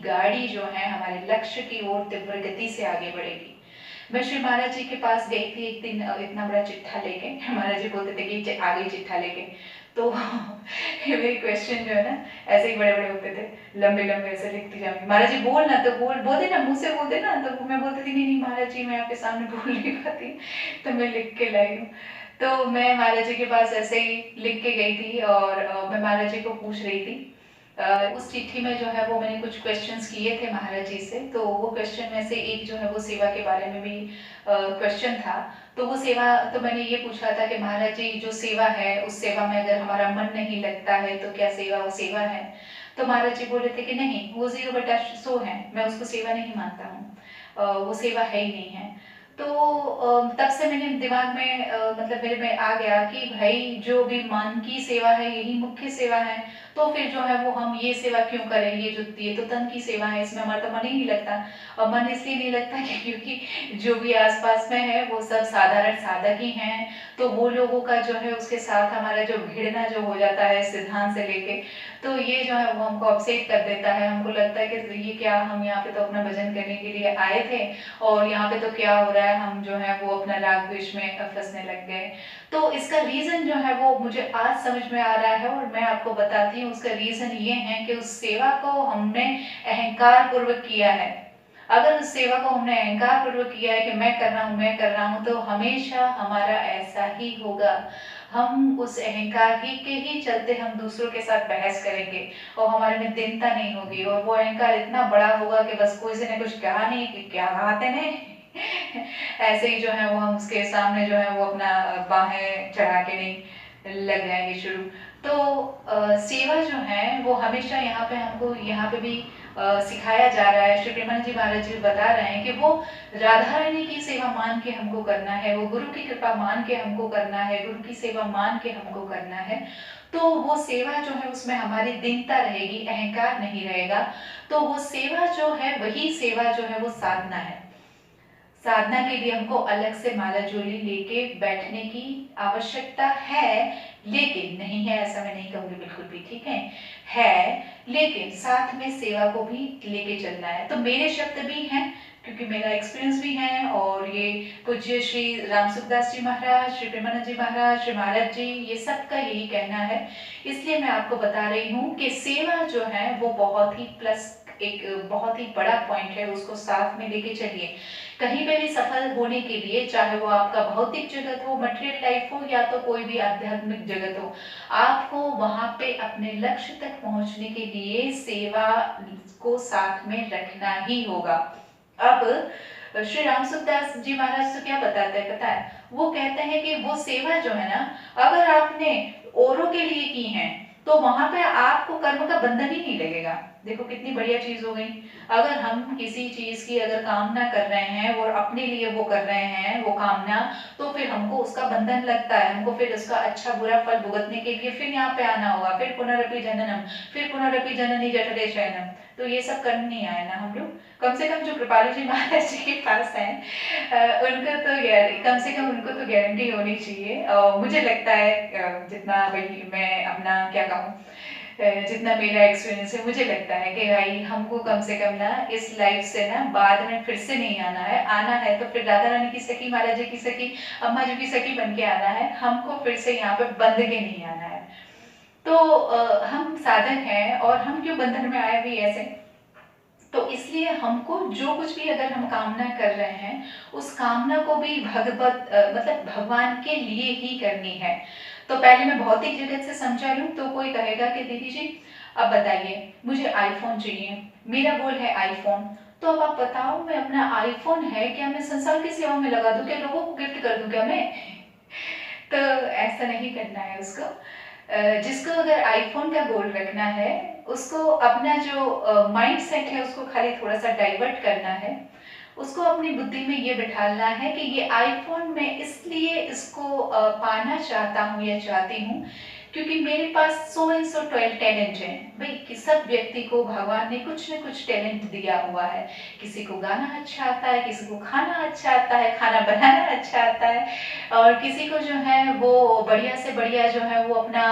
गाड़ी जो है हमारे लक्ष्य की ओर तीव्र गति से आगे बढ़ेगी। मैं श्री महाराज जी के पास गई थी एक दिन, इतना बड़ा चिट्ठा लेके। महाराज जी बोलते थे कि आ गई चिट्ठा लेके। तो मेरे क्वेश्चन जो है ना ऐसे ही बड़े बड़े होते थे, लंबे लंबे ऐसे लिखती जाऊंगी। महाराज जी बोलना तो बोल देना, मुंह से बोल देना। तो मैं बोलती थी नहीं नहीं महाराज जी, मैं आपके सामने बोल नहीं पाती, तो मैं लिख के लाई हूँ। तो मैं महाराज जी के पास ऐसे ही लिख के गई थी और मैं महाराज जी को पूछ रही थी। उस चिट्ठी में जो है वो मैंने कुछ क्वेश्चंस किए थे महाराज जी से। तो वो क्वेश्चन में से एक जो है वो सेवा के बारे में भी क्वेश्चन था। तो वो सेवा, तो मैंने ये पूछा था कि महाराज जी जो सेवा है उस सेवा में अगर हमारा मन नहीं लगता है तो क्या सेवा वो सेवा है? तो महाराज जी बोले थे कि नहीं, वो 0/100 है, मैं उसको सेवा नहीं मानता हूँ, वो सेवा है ही नहीं है। तो तब से मैंने दिमाग में मतलब मेरे में आ गया कि भाई जो भी मन की सेवा है यही मुख्य सेवा है। तो फिर जो है वो हम ये सेवा क्यों करें, ये तो तन की सेवा है, इसमें हमारा तो मन ही नहीं लगता। और मन इसलिए नहीं लगता कि क्योंकि जो भी आसपास में है वो सब साधारण साधक ही हैं। तो वो लोगों का जो है उसके साथ हमारा जो भिड़ना जो हो जाता है सिद्धांत से लेके, तो ये जो है वो हमको अपसेट कर देता है। हमको लगता है कि ये क्या, हम यहाँ पे तो अपना भजन करने के लिए आए थे और यहाँ पे तो क्या हो रहा है, हम जो है वो अपना राग द्वेष में फंसने लग गए। तो इसका रीजन जो है वो मुझे आज समझ में आ रहा है और मैं आपको बताती हूँ। उसका रीजन ये है कि उस सेवा को हमने अहंकार पूर्वक किया है। अगर उस सेवा को हमने अहंकार पूर्वक किया है कि मैं कर रहा हूँ, मैं कर रहा हूँ, तो हमेशा हमारा ऐसा ही होगा। हम उस अहंकार ही के ही चलते हम दूसरों के साथ बहस करेंगे और हमारे में दीनता नहीं होगी। और वो अहंकार इतना बड़ा होगा कि बस कोई से ने कुछ कहा नहीं कि क्या कहते ने ऐसे ही जो है वो हम उसके सामने जो है वो अपना बाहें चढ़ा के नहीं लग जाएंगे शुरू। तो सेवा जो है वो हमेशा यहाँ पे हमको यहाँ पे भी सिखाया जा रहा है। श्री प्रेमानंद जी महाराज जी बता रहे हैं कि वो राधा रानी की सेवा मान के हमको करना है, वो गुरु की कृपा मान के हमको करना है, गुरु की सेवा मान के हमको करना है। तो वो सेवा जो है उसमें हमारी दीनता रहेगी, अहंकार नहीं रहेगा। तो वो सेवा जो है वही सेवा जो है वो साधना है। साधना के लिए हमको अलग से माला झोली लेके बैठने की आवश्यकता है, लेकिन नहीं है ऐसा मैं नहीं कहूंगी बिल्कुल भी, ठीक है, लेकिन साथ में सेवा को भी लेके चलना है। तो मेरे शब्द भी हैं क्योंकि मेरा एक्सपीरियंस भी है और ये पूज्य श्री राम सुखदास जी महाराज, श्री प्रेमानंद जी महाराज, श्री महाराज जी, ये सबका यही कहना है। इसलिए मैं आपको बता रही हूँ कि सेवा जो है वो बहुत ही प्लस, एक बहुत ही बड़ा पॉइंट है, उसको साथ में लेके चलिए। कहीं पे भी सफल होने के लिए, चाहे वो आपका भौतिक जगत हो, मटेरियल लाइफ हो, या तो कोई भी आध्यात्मिक जगत हो, आपको वहां पे अपने लक्ष्य तक पहुंचने के लिए सेवा को साथ में रखना ही होगा। अब श्री राम सुखदास जी महाराज तो क्या बताते हैं पता है? वो कहते हैं कि वो सेवा जो है ना, अगर आपने औरों के लिए की है तो वहां पे आपको कर्म का बंधन ही नहीं लगेगा। देखो कितनी बढ़िया चीज हो गई। अगर हम किसी चीज की अगर कामना कर रहे हैं और अपने लिए वो कर रहे हैं वो कामना, तो फिर हमको उसका बंधन लगता है, हमको फिर उसका अच्छा बुरा फल भुगतने के लिए फिर यहाँ पे आना होगा, फिर पुनरअपि जननम, फिर पुनरअपि जननी जठरे शयनम। तो ये सब करने नहीं आए ना हम लोग। कम से कम जो कृपालु जी महाराज जी के पास हैं, उनको तो कम से कम उनको तो गारंटी होनी चाहिए। मुझे लगता है जितना भाई मैं अपना क्या कहूँ, जितना मेरा एक्सपीरियंस है, मुझे लगता है कि भाई हमको कम से कम ना इस लाइफ से ना बाद में फिर से नहीं आना है। आना है तो फिर राधा रानी की सखी, महाराज जी की सखी, अम्मा जी की सखी बन के आना है। हमको फिर से यहाँ पे बंध के नहीं आना है। तो हम साधक हैं और हम क्यों बंधन में आए भी ऐसे? तो इसलिए हमको जो कुछ भी अगर हम कामना कर रहे हैं, उस कामना को भी भगवत मतलब भगवान के लिए ही करनी है। तो पहले मैं भौतिक जगत से समझा लूं तो कोई कहेगा कि दीदी जी अब बताइए मुझे आईफोन चाहिए, मेरा गोल है आईफोन। तो अब आप बताओ, मैं अपना आईफोन है क्या मैं संसार की सेवा में लगा दूं, क्या लोगों को गिफ्ट कर दूं क्या मैं? तो ऐसा नहीं करना है उसको। जिसको अगर आईफ़ोन का गोल रखना है, उसको अपना जो माइंड सेट है उसको खाली थोड़ा-सा डाइवर्ट करना है। उसको अपनी बुद्धि में ये बिठाना है कि ये आईफ़ोन मैं इसलिए इसको पाना चाहता हूँ या चाहती हूँ, क्योंकि मेरे पास सो एंड सो 12 टैलेंट हैं। भई कि सब व्यक्ति को भगवान ने कुछ न कुछ टैलेंट दिया हुआ है। किसी को गाना अच्छा आता है, किसी को खाना अच्छा आता है, खाना बनाना अच्छा आता है और किसी को जो है वो बढ़िया से बढ़िया जो है वो अपना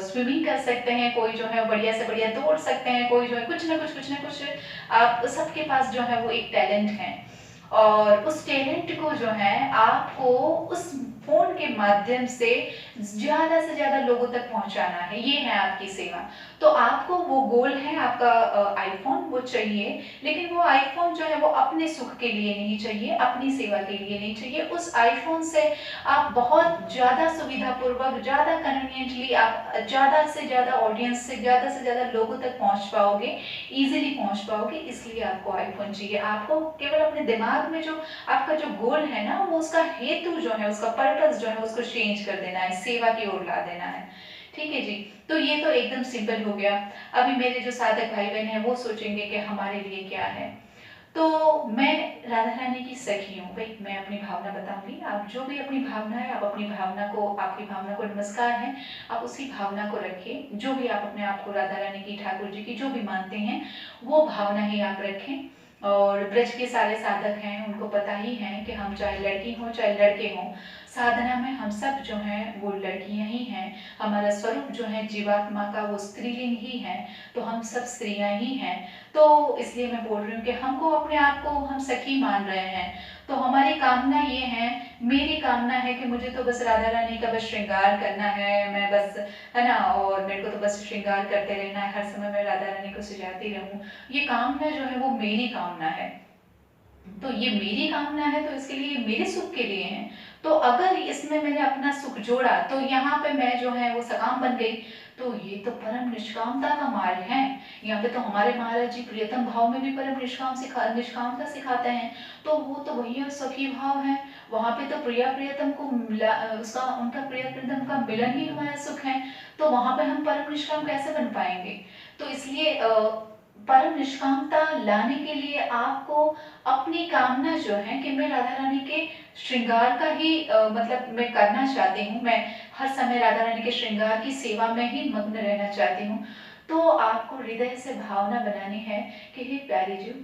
स्विमिंग कर सकते हैं, कोई जो है बढ़िया से बढ़िया दौड़ सकते हैं, कोई जो है कुछ न कुछ आप सबके पास जो है वो एक टैलेंट है और उस टैलेंट को जो है आपको उस फ़ोन के माध्यम से ज़्यादा लोगों तक पहुँचाना है, ये है आपकी सेवा। तो आपको वो गोल है आपका आईफ़ोन वो चाहिए, लेकिन वो आईफ़ोन जो है वो अपने सुख के लिए नहीं चाहिए, अपनी सेवा के लिए नहीं चाहिए। उस आईफ़ोन से आप बहुत ज़्यादा सुविधापूर्वक, ज़्यादा कन्वीनिएंटली आप ज़्यादा से ज़्यादा ऑडियंस से ज़्यादा लोगों तक पहुँच पाओगे, ईज़िली पहुँच पाओगे, इसलिए आपको आईफ़ोन चाहिए। आपको केवल अपने दिमाग में जो आपका जो गोल है ना, वो उसका हेतु जो है, उसका पर्पस जो है, उसको चेंज कर देना है, सेवा की ओर ला देना है। ठीक है जी? तो ये तो एकदम सिंपल हो गया। अभी मेरे जो साधक भाई-बहन हैं, वो सोचेंगे कि हमारे लिए क्या है? तो मैं राधा रानी की सखी हूँ। भई मैं अपनी भावना बताऊँगी, आप जो भी अपनी भावना है, आप अपनी भावना को आपकी भावना को नमस्कार है, आप उसी भावना को रखें। जो भी आप अपने आप को राधा रानी की, ठाकुर जी की जो भी मानते हैं, वो भावना ही आप रखें। और ब्रज के सारे साधक हैं, उनको पता ही है कि हम चाहे लड़की हों, चाहे लड़के हों, साधना में हम सब जो हैं वो लड़कियाँ ही हैं। हमारा स्वरूप जो है जीवात्मा का वो स्त्रीलिंग ही है, तो हम सब स्त्रियाँ ही हैं। तो इसलिए मैं बोल रही हूँ कि हमको अपने आप को हम सखी मान रहे हैं। तो हमारी कामना ये है, मेरी कामना है कि मुझे तो बस राधा रानी का बस श्रृंगार करना है, मैं बस है ना, और मेरे को तो बस श्रृंगार करते रहना है, हर समय मैं राधा रानी को सजाती रहूँ। ये कामना जो है वो मेरी कामना है। तो ये मेरी कामना है तो इसके लिए मेरे सुख के लिए है। तो अगर इसमें मैंने अपना सुख जोड़ा तो यहाँ पे मैं जो है वो सकाम बन गई, तो ये तो परम निष्कामता का मार्ग है। यहाँ पे तो हमारे महाराज जी प्रियतम भाव में भी परम निष्कामता सिखाते हैं। तो वो तो भैया सखी भाव है, वहाँ पे तो प्रिया प्रियतम को मिला, उसका उनका प्रिय प्रियतम का मिलन ही हमारा सुख है। तो वहाँ पे हम परम निष्काम कैसे बन पाएंगे? तो इसलिए परम निष्कामता लाने के लिए आपको अपनी कामना जो है कि मैं राधा रानी के श्रृंगार का ही मतलब मैं करना चाहती हूँ, मैं हर समय राधा रानी के श्रृंगार की सेवा में ही मग्न रहना चाहती हूँ। तो आपको हृदय से भावना बनानी है कि हे प्यारी जी,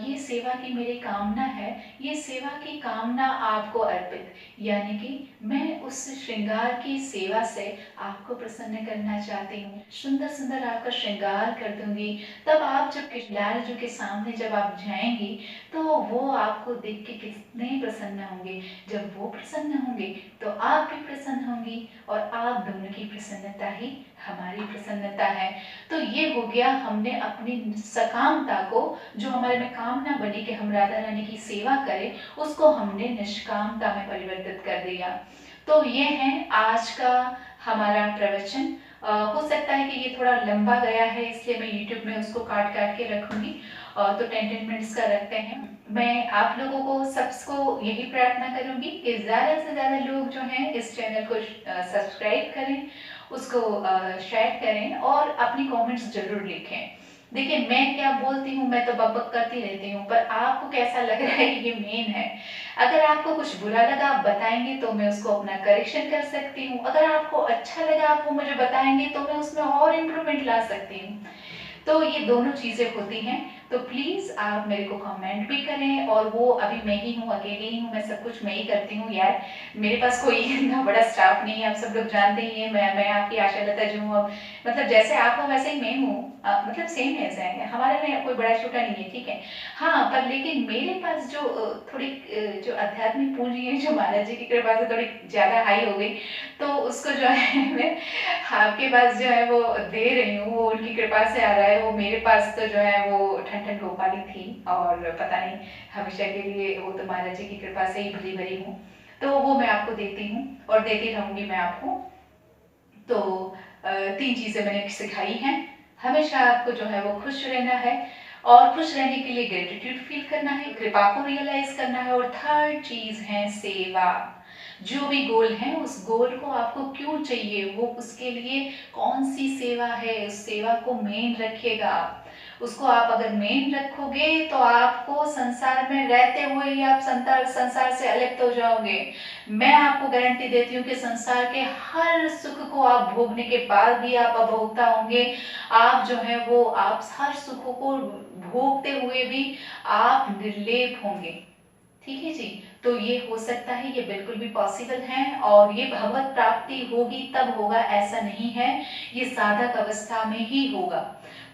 ये सेवा की मेरी कामना है, ये सेवा की कामना आपको अर्पित, यानी कि मैं उस श्रृंगार की सेवा से आपको प्रसन्न करना चाहती हूँ। सुंदर सुंदर आपका श्रृंगार कर दूंगी। तब आप जब कृष्णलाल जी के सामने जब आप जाएंगी तो वो आपको देख के कितने प्रसन्न होंगे। जब वो प्रसन्न होंगे तो आप भी प्रसन्न होंगी और आप दोनों की प्रसन्नता ही हमारी प्रसन्नता है। तो ये हो गया, हमने अपनी सकामता को, जो हमारे में कामना बनी कि हम राधा रानी की सेवा करें, उसको हमने निष्कामता में परिवर्तित कर दिया। तो ये है आज का हमारा प्रवचन। हो सकता है कि ये थोड़ा लंबा गया है, इसलिए मैं YouTube में उसको काट काट के रखूंगी। तो 10 मिनट्स का रखते हैं। मैं आप लोगों को सबको यही प्रार्थना करूंगी कि ज़्यादा से ज़्यादा लोग जो हैं इस चैनल को सब्सक्राइब करें, उसको शेयर करें और अपनी कमेंट्स जरूर लिखें। देखिए मैं क्या बोलती हूँ, मैं तो बकबक करती रहती हूँ, पर आपको कैसा लग रहा है ये मेन है। अगर आपको कुछ बुरा लगा आप बताएंगे तो मैं उसको अपना करेक्शन कर सकती हूँ, अगर आपको अच्छा लगा आप वो मुझे बताएंगे तो मैं उसमें और इम्प्रूवमेंट ला सकती हूँ। तो ये दोनों चीज़ें होती हैं। तो प्लीज़ आप मेरे को कमेंट भी करें, और वो अभी मैं ही हूँ, अकेली ही हूँ, मैं सब कुछ मैं ही करती हूँ यार, मेरे पास कोई इतना बड़ा स्टाफ नहीं है, आप सब लोग जानते ही हैं। मैं आपकी आशा लता जो हूँ, अब मतलब जैसे आप हो वैसे ही मैं हूँ, मतलब सेम ऐसा है, हमारे में कोई बड़ा छोटा नहीं है, ठीक है। हाँ, पर लेकिन मेरे पास जो थोड़ी जो आध्यात्मिक पूंजी है, जो महाराज जी की कृपा से थोड़ी ज़्यादा हाई हो गई, तो उसको जो है मैं आपके पास जो है वो दे रही हूँ, वो उनकी कृपा से आ रहा है। वो मेरे पास तो जो है वो ठन ठन गोपाली थी, और पता नहीं हमेशा के लिए वो तो महाराज जी की कृपा से ही भली भरी हूँ, तो वो मैं आपको देती हूँ और देती रहूँगी मैं आपको। तो 3 चीज़ें मैंने सिखाई हैं। हमेशा आपको जो है वो खुश रहना है, और खुश रहने के लिए ग्रेटिट्यूड फील करना है, कृपा को रियलाइज करना है, और थर्ड चीज़ है सेवा। जो भी गोल है उस गोल को आपको क्यों चाहिए, वो उसके लिए कौन सी सेवा है, उस सेवा को मेन रखिएगा आप। उसको आप अगर मेन रखोगे तो आपको संसार में रहते हुए ही आप संसार से अलिप्त हो जाओगे। मैं आपको गारंटी देती हूँ कि संसार के हर सुख को आप भोगने के बाद भी आप अभोक्ता होंगे। आप जो है वो आप हर सुखों को भोगते हुए भी आप निर्लेप होंगे। ठीक है जी। तो ये हो सकता है, ये बिल्कुल भी पॉसिबल है, और ये भगवत प्राप्ति होगी तब होगा, ऐसा नहीं है, ये साधक अवस्था में ही होगा।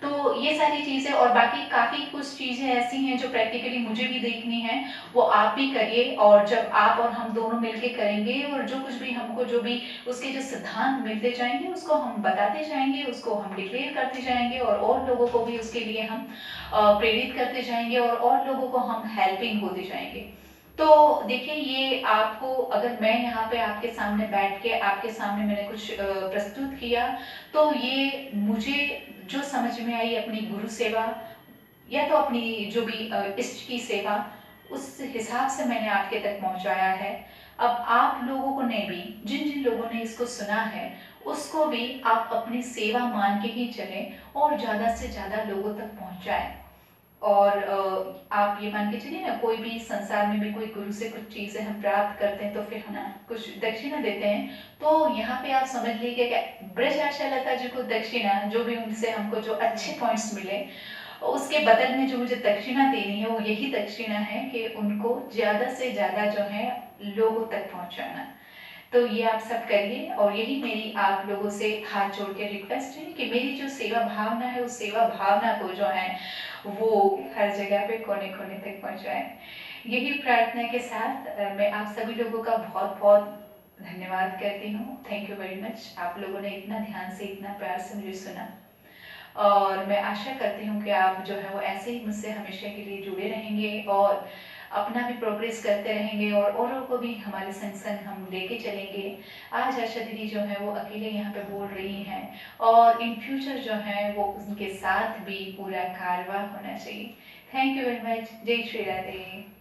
तो ये सारी चीज़ें और बाकी काफ़ी कुछ चीज़ें ऐसी हैं जो प्रैक्टिकली मुझे भी देखनी है, वो आप भी करिए। और जब आप और हम दोनों मिलके करेंगे और जो कुछ भी हमको जो भी उसके जो सिद्धांत मिलते जाएंगे उसको हम बताते जाएंगे, उसको हम डिक्लेयर करते जाएंगे, और लोगों को भी उसके लिए हम प्रेरित करते जाएंगे, और लोगों को हम हेल्पिंग होते जाएंगे। तो देखिए, ये आपको अगर मैं यहाँ पे आपके सामने बैठ के आपके सामने मैंने कुछ प्रस्तुत किया, तो ये मुझे जो समझ में आई अपनी गुरु सेवा या तो अपनी जो भी इष्ट की सेवा, उस हिसाब से मैंने आपके तक पहुंचाया है। अब आप लोगों को ने भी, जिन जिन लोगों ने इसको सुना है, उसको भी आप अपनी सेवा मान के ही चलें और ज़्यादा से ज़्यादा लोगों तक पहुंचाएं। और आप ये मान के चलिए ना, कोई भी संसार में भी कोई गुरु से कुछ चीज़ें हम प्राप्त करते हैं तो फिर हम ना कुछ दक्षिणा देते हैं। तो यहाँ पे आप समझ लीजिए कि ब्रज आशा लता जी को दक्षिणा, जो भी उनसे हमको जो अच्छे पॉइंट्स मिले, उसके बदल में जो मुझे दक्षिणा देनी है वो यही दक्षिणा है कि उनको ज़्यादा से ज़्यादा जो है लोगों तक पहुँचाना। तो ये आप सब करिए, और यही मेरी आप लोगों से हाथ जोड़ के रिक्वेस्ट है कि मेरी जो सेवा भावना है उस सेवा भावना को जो है वो हर जगह पे कोने कोने तक पहुंचाएं। यही प्रार्थना के साथ मैं आप सभी लोगों का बहुत बहुत धन्यवाद करती हूँ। थैंक यू वेरी मच, आप लोगों ने इतना ध्यान से इतना प्यार से मुझे सुना, और मैं आशा करती हूँ कि आप जो है वो ऐसे ही मुझसे हमेशा के लिए जुड़े रहेंगे और अपना भी प्रोग्रेस करते रहेंगे, और औरों को भी हमारे संग संग हम लेके चलेंगे। आज आशा दीदी जो है वो अकेले यहाँ पे बोल रही हैं, और इन फ्यूचर जो है वो उनके साथ भी पूरा कारवां होना चाहिए। Thank you very much. जय श्री राधे।